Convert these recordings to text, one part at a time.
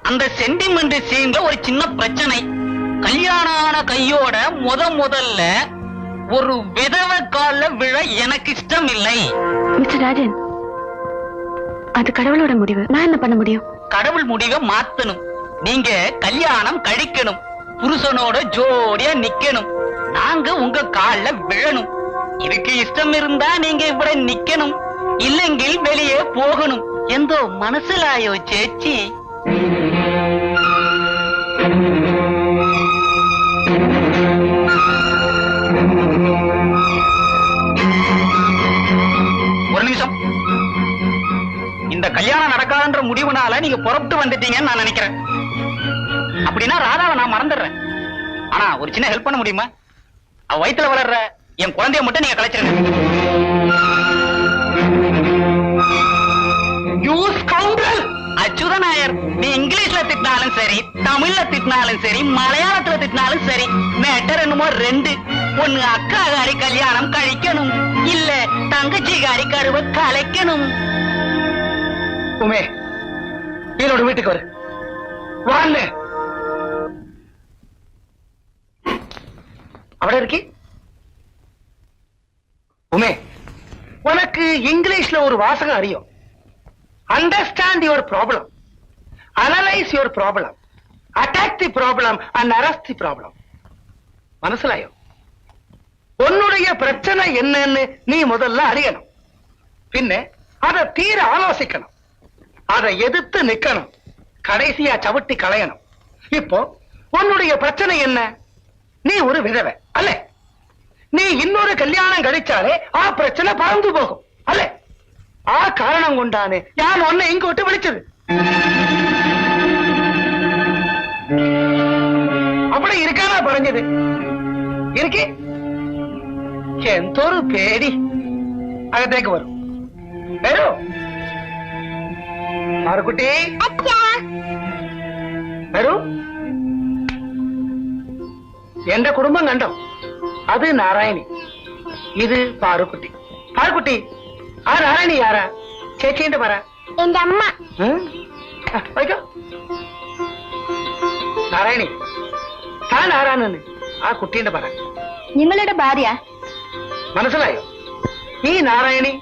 அந்த சென்டிமெண்ட் சீன்ல ஒரு சின்ன பிரச்சனை. கல்யாணம் ஆன கையோட முதல்ல ஒரு விதவை கால்ல விழ எனக்கு இஷ்டம் இல்லை. மிஸ்டர் ராஜன், அது கடவுளோட முடிவு. நான் என்ன பண்ண முடியும்? கடவுள் முடிவை மாத்தணும். நீங்க கல்யாணம் கழிக்கணும், புருஷனோட ஜோடியா நிக்கணும், நாங்க உங்க கால்ல விழணும். இதுக்கு இஷ்டம் இருந்தா நீங்க இப்படி நிக்கணும், இல்லெங்கில் வெளியே போகணும். எந்தோ மனசுலாயோ சேச்சி. ஒரு நிமிஷம். இந்த கல்யாணம் நடக்காதுன்ற முடிவுனால நீங்க புறப்பட்டு வந்துட்டீங்கன்னு நான் நினைக்கிறேன். அப்படின்னா ராதாவை நான் மறந்துடுறேன். ஆனா ஒரு சின்ன ஹெல்ப் பண்ண முடியுமா? அவ வயித்துல வளர்ற என் குழந்தைய மட்டும் நீங்க கலைச்சிருங்க. அச்சுதன் நாயர், நீ இங்கிலீஷ்ல திட்டினாலும் சரி, தமிழ்ல திட்டினாலும் சரி, மலையாளத்துல திட்டினாலும் சரி, மேட்டர் என்னமோ ரெண்டு. ஒண்ணு அக்காகாரி கல்யாணம் கழிக்கணும், இல்ல தங்கச்சிகாரி கருவை கலைக்கணும். உமே, என்னோட வீட்டுக்கு வரு. வாங்க. அவட இருக்கி. உமே, உனக்கு இங்கிலீஷ்ல ஒரு வாசகம் அறியும். Understand your problem, analyze your problem, attack the problem and arrest the problem. மனசிலாயோ? உன்னுடைய பிரச்சனை என்னன்னு நீ முதல்ல அறியணும். பின்ன அதை தீர ஆலோசிக்கணும், அதை எதிர்த்து நிக்கணும், கடைசியா சவிட்டி களையணும். இப்போ உன்னுடைய பிரச்சனை என்ன? நீ ஒரு விதவை அல்ல. நீ இன்னொரு கல்யாணம் கழிச்சாலே ஆ பிரச்சனை பறந்து போகும் அல்ல. ஆ காரணம் கொண்டானே யான் ஒன்ன இங்க விட்டு விழிச்சது. அப்படி இருக்கானா பறஞ்சது இருக்கு. எந்தொரு பேடி அகத்தேக்கு வரும். வரும் மாறுக்குட்டி வரும். எந்த குடும்பம் கண்டம். அது நாராயணி, இது பாருக்குட்டி. பாருக்குட்டி, ஆ நாராயணி யாரா? ചേച്ചിന്റെ പറ. എന്റെ അമ്മ. വയ്ക്കോ. നാരായണി, താൻ ആരാണെന്ന് ആ കുട്ടീന്റെ പറ. നിങ്ങളുടെ ഭാര്യ. മനസ്സിലായോ? ഈ നാരായണി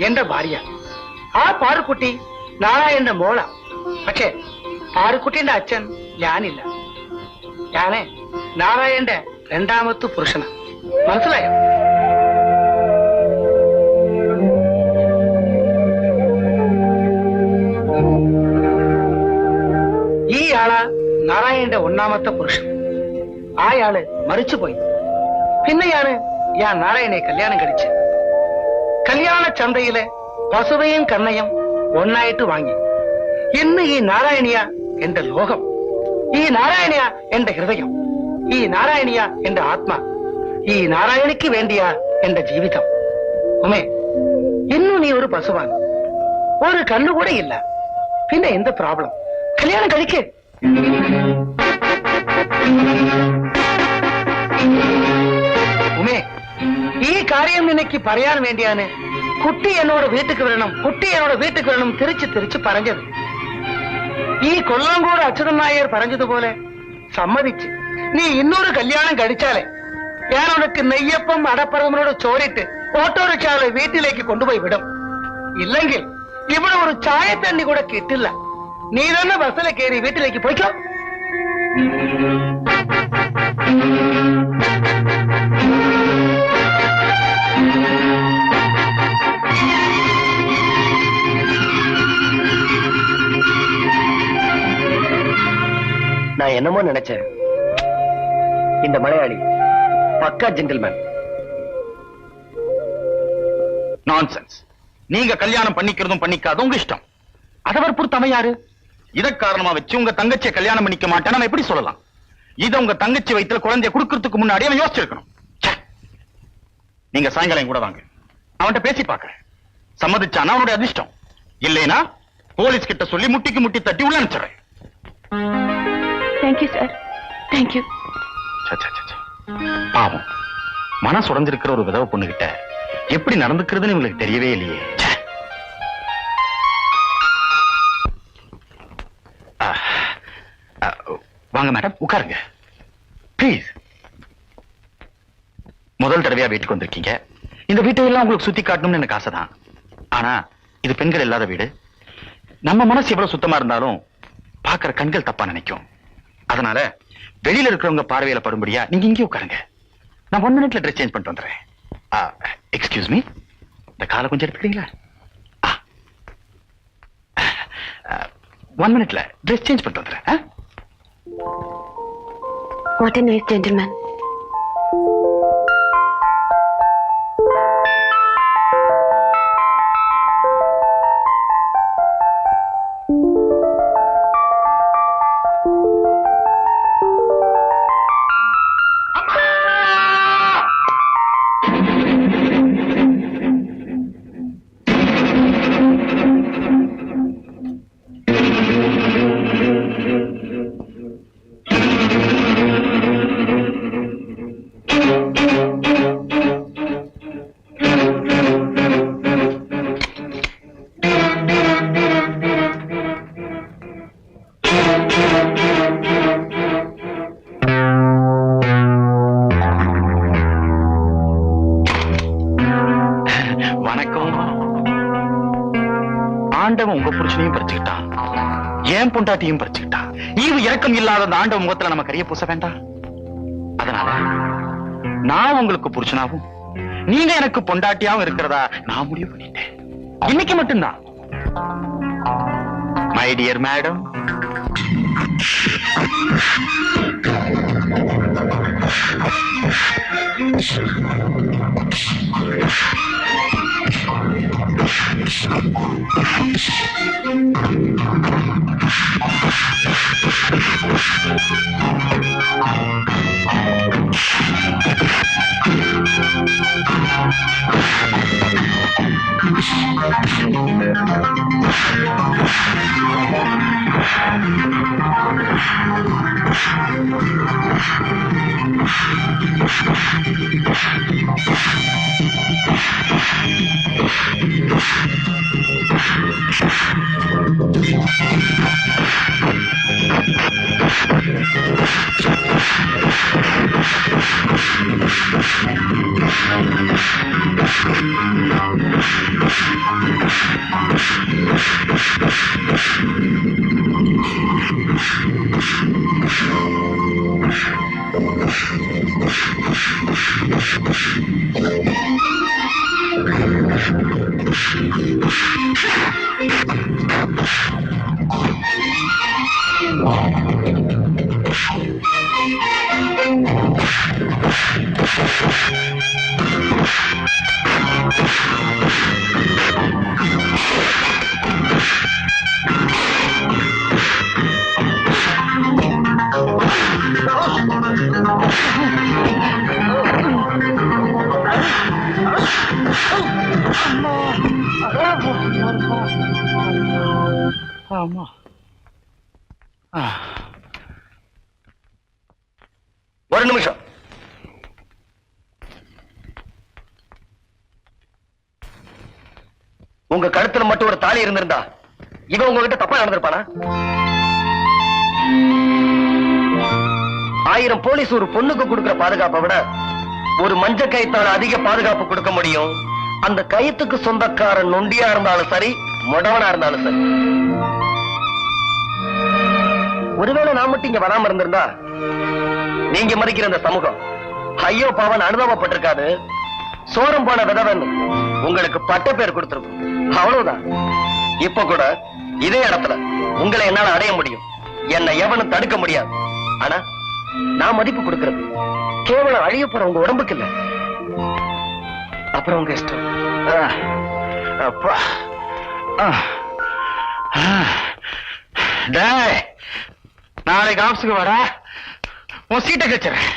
എന്റെ ഭാര്യ, ആ പാറുക്കുട്ടി നാരായണന്റെ മോള. പക്ഷേ പാറുക്കുട്ടിന്റെ അച്ഛൻ ഞാനില്ല. ഞാന് നാരായണന്റെ രണ്ടാമത്തെ പുരുഷന. മനസ്സിലായോ? ഈ ആള് നാരായണന്റെ ഒന്നാമത്തെ പുരുഷൻ. ആയാള് മരിച്ചുപോയി. പിന്നെയാണ് ഞാൻ നാരായണനെ കല്യാണം കഴിച്ച്. കല്യാണ ചന്തയിലെ പശുവയും കണ്ണയും ഒന്നായിട്ട് വാങ്ങി. ഇന്ന് ഈ നാരായണിയ എന്റെ ലോകം, ഈ നാരായണിയ എന്റെ ഹൃദയം, ഈ നാരായണിയ എന്റെ ആത്മാ, ഈ നാരായണിക്ക് വേണ്ടിയാ എന്റെ ജീവിതം. ഉമേ, ഇന്നു നീ ഒരു പശുവാണ്, ഒരു കണ്ണുകൂടെ ഇല്ല. പിന്നെ എന്ത് പ്രോബ്ലം? കല്യാണം കഴിക്ക്. ഉമേ, ഈ കാര്യം നിനക്ക് പറയാൻ വേണ്ടിയാണ് കുട്ടി എന്നോട് വീട്ടിക്ക് വരണം, കുട്ടി എന്നോട് വീട്ടിക്ക് വരണം തിരിച്ച് തിരിച്ച് പറഞ്ഞത്. ഈ കൊല്ലംകോട് അച്യുതൻ നായർ പറഞ്ഞതുപോലെ സമ്മതിച്ച് നീ ഇന്നൊരു കല്യാണം കഴിച്ചാലേ ഞാൻ ഉനക്ക് നെയ്യപ്പം അടപ്പറവനോട് ചോരിട്ട് ഓട്ടോറിക്ഷാളെ വീട്ടിലേക്ക് കൊണ്ടുപോയി വിടും. ഇല്ലെങ്കിൽ ഇവിടെ ഒരു ചായത്തണ്ണി കൂടെ കിട്ടില്ല. നീ തന്നെ ബസ്സിലെ കയറി വീട്ടിലേക്ക് പോയിക്കോ. நான் என்னமோ நினைச்சேன், இந்த மலையாளி பக்கா ஜென்டில்மேன். நான்சென்ஸ். நீங்க கல்யாணம் பண்ணிக்கிறதும் பண்ணிக்காதும் உங்க இஷ்டம். அதவர் பொறுத்தவன் யாரு? இத காரணமா வச்சு உங்க தங்கச்சியை கல்யாணம் பண்ணிக்க மாட்டேன்னு நான் எப்படி சொல்லலாம்? இத உங்க தங்கச்சி வயித்துல குழந்தைய குடுக்கறதுக்கு முன்னாடி அவன் யோசிச்சிருக்கணும். நீங்க சாயங்காலம் கூட வாங்க, அவன்கிட்ட பேசி பாக்குறேன். சம்மதிச்சானா அவனுடைய அதிர்ஷ்டம், இல்லைனா போலீஸ் கிட்ட சொல்லி முட்டிக்கு முட்டி தட்டி உள்ள அனுப்பிச்சிடுறேன். Thank you sir, thank you. பாவம், மனசு உடைஞ்சிருக்கிற ஒரு விதவை பொண்ணுகிட்ட எப்படி நடந்துக்கிறதுன்னு உங்களுக்கு தெரியவே இல்லையே. வாங்க மேடம், உட்காருங்க ப்ளீஸ். முதல் தடவையா வீட்டுக்கு வந்திருக்கீங்க. இந்த வீட்டையெல்லாம் உங்களுக்கு சுத்தி காட்டணும்னு எனக்கு ஆசைதான். ஆனா இது பெண்கள் இல்லாத வீடு. நம்ம மனசு எவ்வளவு சுத்தமா இருந்தாலும் பாக்குற கண்கள் தப்பா நினைக்கும். அதனால வெளியில இருக்கிறவங்க பார்வையில படும்படியா நீங்க இங்கே உட்காருங்க. நான் 1 மினிட்ல ட்ரெஸ் சேஞ்ச் பண்ணிட்டு வந்துடுறேன். எக்ஸ்கியூஸ் மீ, இந்த காலை கொஞ்சம் எடுத்துக்கிறீங்களா? 1 மினிட்ல ட்ரெஸ் சேஞ்ச் பண்ணிட்டு வந்துடுறேன். What a nice gentleman. ஆண்டவன் உங்க புருஷனையும் பறிச்சுக்கிட்டான், ஏன் பொண்டாட்டியும் பறிச்சுக்கிட்டான். ஈவு இறக்கம் இல்லாத அந்த ஆண்டவன் முகத்துல நம்ம கரிய பூச வேண்டாம். அதனால நான் உங்களுக்கு புருஷனாவும் நீங்க எனக்கு பொண்டாட்டியாவும் இருக்கிறதா நான் முடிவு பண்ணிட்டேன். இன்னைக்கு மட்டும்தான். மை டியர் மேடம், ஆமா ஒரு நிமிஷம். உங்க கழுத்துல மட்டும் ஒரு தாலி இருந்திருந்தா இவன் உங்ககிட்ட தப்பா நடந்திருப்பானா? 1000 போலீஸ் ஒரு பொண்ணுக்கு கொடுக்கிற பாதுகாப்பை விட ஒரு மஞ்ச கயித்தால அதிக பாதுகாப்பு கொடுக்க முடியும். அந்த கயித்துக்கு சொந்தக்காரன் நொண்டியா இருந்தாலும் சரி, முடவனா இருந்தாலும் சரி. ஒருவேளை நான் மட்டும் இங்க வராம இருந்திருந்தா நீங்க மதிக்கிற இந்த சமூகம் ஐயோ பாவன் அனுபவப்பட்டிருக்காது. சோரம் போன விதவன் உங்களுக்கு பட்ட பேர் கொடுத்திருக்கும். அவ்வளவுதான். இப்ப கூட இதே இடத்துல உங்களை என்னால அடைய முடியும். என்னை எவனும் தடுக்க முடியாது. ஆனா நான் மதிப்பு கொடுக்கிறது கேவலம் அழிய போற உங்க உடம்புக்கு இல்ல. அப்புறம் உங்க இஷ்டம். அப்பா நாளைக்கு ஆபீஸுக்கு வர உன் சீட்டை கச்சிறேன்.